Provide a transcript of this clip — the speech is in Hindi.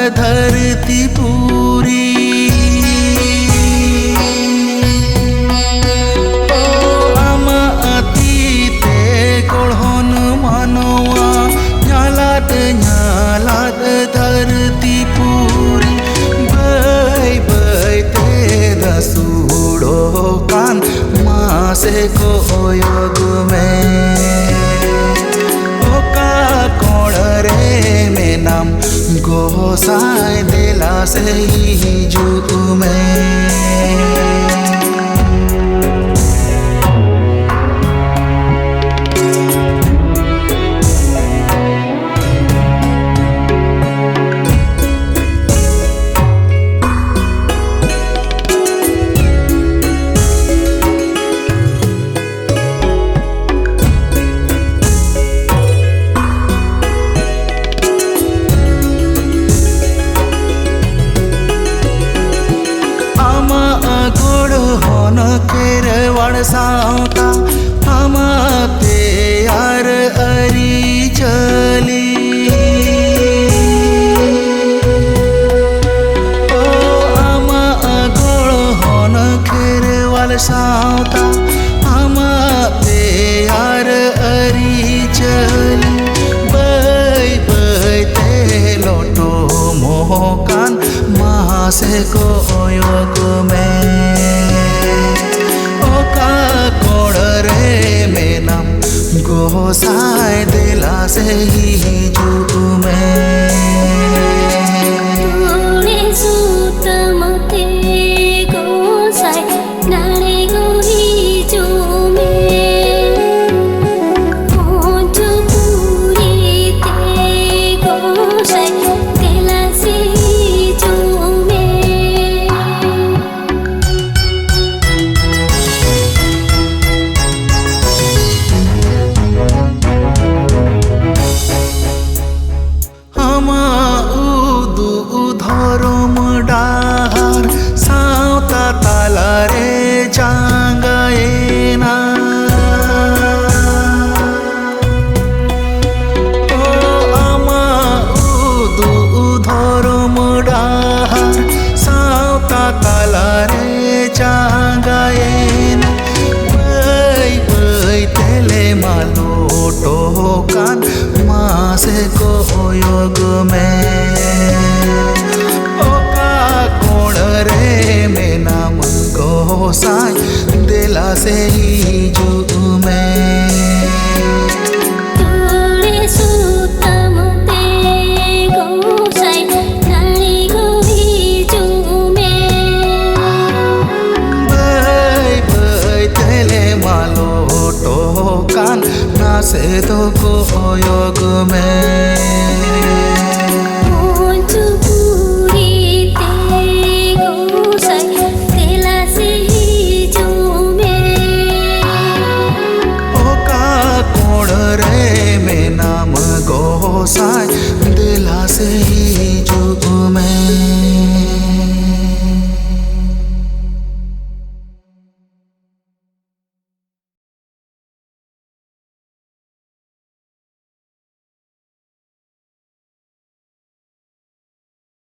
धरती पूरी अतीते गढ़न मानवा न्यालात धरती पूरी बै बै ते दसूड़ो कान मासे कोयोग में ओका कोण रे में नाम गोसाई दिला से ही जुग में केरवाड़ सावता हमाते यार अरी चली ओ आमा गोड़ होन केरवाड़ सावता हमाते यार अरी चली बै बै ते लोटो मोहकान मासे को योग में कोण रे में नाम गोसाई दिला से ही जुग में सावता ताला रे जांगाएना ओ आमा उदु धर्म डाहार सावता ताला रे जांगाएना बै बै तेले मालोटो कान मासे को योग में रे में नाम गोसाई दिला से ही जुग में बै बै तेले मालोटो कान नासे तो को योग में गोसाई दिला से ही जुग में।